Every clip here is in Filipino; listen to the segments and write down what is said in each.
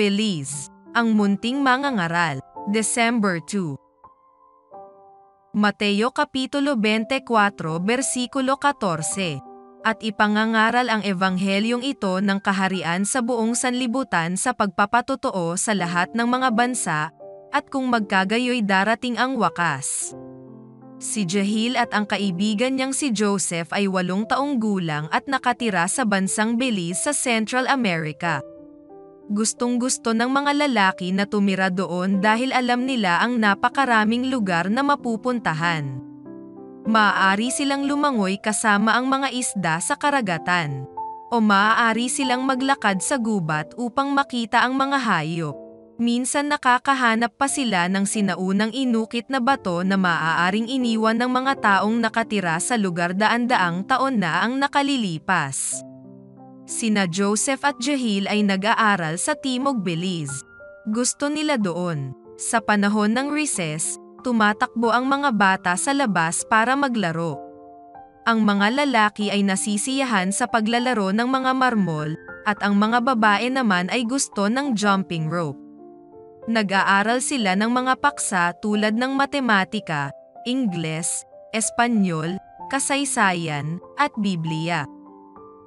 Belize, ang munting mangangaral, December 2. Mateo Kapitulo 24 versikulo 14. At ipangangaral ang ebanghelyong ito ng kaharian sa buong sanlibutan sa pagpapatotoo sa lahat ng mga bansa, at kung magkagayoy darating ang wakas. Si Jahil at ang kaibigan niyang si Joseph ay 8 taong gulang at nakatira sa bansang Belize sa Central America. Gustong-gusto ng mga lalaki na tumira doon dahil alam nila ang napakaraming lugar na mapupuntahan. Maaari silang lumangoy kasama ang mga isda sa karagatan. O maaari silang maglakad sa gubat upang makita ang mga hayop. Minsan nakakahanap pa sila ng sinaunang inukit na bato na maaaring iniwan ng mga taong nakatira sa lugar daan-daang taon na ang nakalilipas. Sina Joseph at Jahil ay nag-aaral sa Timog Belize. Gusto nila doon. Sa panahon ng recess, tumatakbo ang mga bata sa labas para maglaro. Ang mga lalaki ay nasisiyahan sa paglalaro ng mga marmol, at ang mga babae naman ay gusto ng jumping rope. Nag-aaral sila ng mga paksa tulad ng matematika, Ingles, Espanyol, kasaysayan, at Biblia.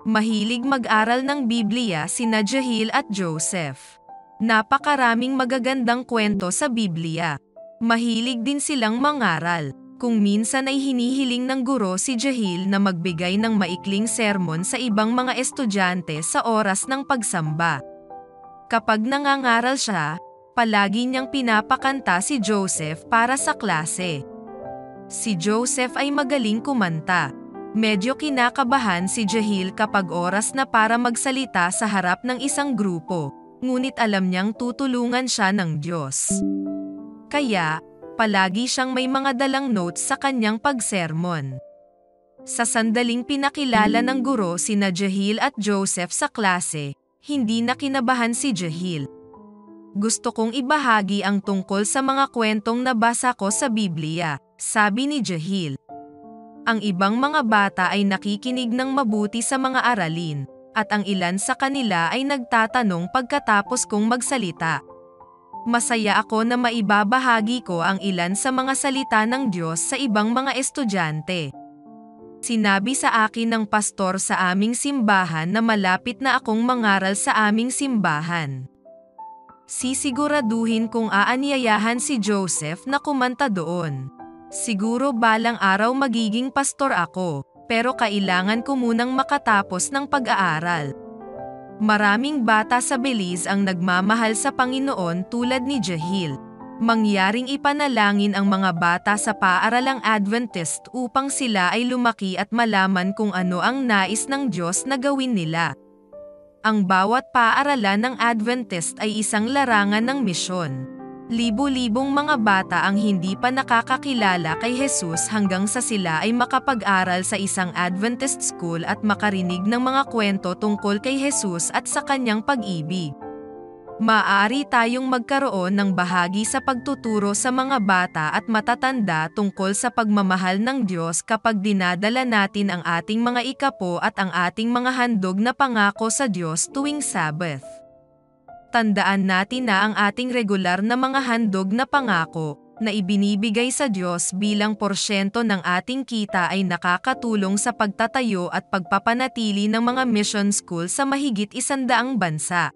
Mahilig mag-aral ng Biblia sina Jahil at Joseph. Napakaraming magagandang kwento sa Biblia. Mahilig din silang mangaral. Kung minsan ay hinihiling ng guro si Jahil na magbigay ng maikling sermon sa ibang mga estudyante sa oras ng pagsamba. Kapag nangangaral siya, palagi niyang pinapakanta si Joseph para sa klase. Si Joseph ay magaling kumanta. Medyo kinakabahan si Jahil kapag oras na para magsalita sa harap ng isang grupo, ngunit alam niyang tutulungan siya ng Diyos. Kaya, palagi siyang may mga dalang notes sa kanyang pagsermon. Sa sandaling pinakilala ng guro sina Jahil at Joseph sa klase, hindi na kinabahan si Jahil. Gusto kong ibahagi ang tungkol sa mga kwentong nabasa ko sa Biblia, sabi ni Jahil. Ang ibang mga bata ay nakikinig ng mabuti sa mga aralin, at ang ilan sa kanila ay nagtatanong pagkatapos kong magsalita. Masaya ako na maibabahagi ko ang ilan sa mga salita ng Diyos sa ibang mga estudyante. Sinabi sa akin ng pastor sa aming simbahan na malapit na akong mangaral sa aming simbahan. Sisiguraduhin kong aanyayahan si Joseph na kumanta doon. Siguro balang araw magiging pastor ako, pero kailangan ko munang makatapos ng pag-aaral. Maraming bata sa Belize ang nagmamahal sa Panginoon tulad ni Jahil. Mangyaring ipanalangin ang mga bata sa paaralang Adventist upang sila ay lumaki at malaman kung ano ang nais ng Diyos na gawin nila. Ang bawat paaralan ng Adventist ay isang larangan ng misyon. Libo-libong mga bata ang hindi pa nakakakilala kay Jesus hanggang sa sila ay makapag-aral sa isang Adventist school at makarinig ng mga kwento tungkol kay Jesus at sa kanyang pag-ibig. Maaari tayong magkaroon ng bahagi sa pagtuturo sa mga bata at matatanda tungkol sa pagmamahal ng Diyos kapag dinadala natin ang ating mga ikapo at ang ating mga handog na pangako sa Diyos tuwing Sabbath. Tandaan natin na ang ating regular na mga handog na pangako, na ibinibigay sa Diyos bilang porsyento ng ating kita ay nakakatulong sa pagtatayo at pagpapanatili ng mga mission school sa mahigit 100 bansa.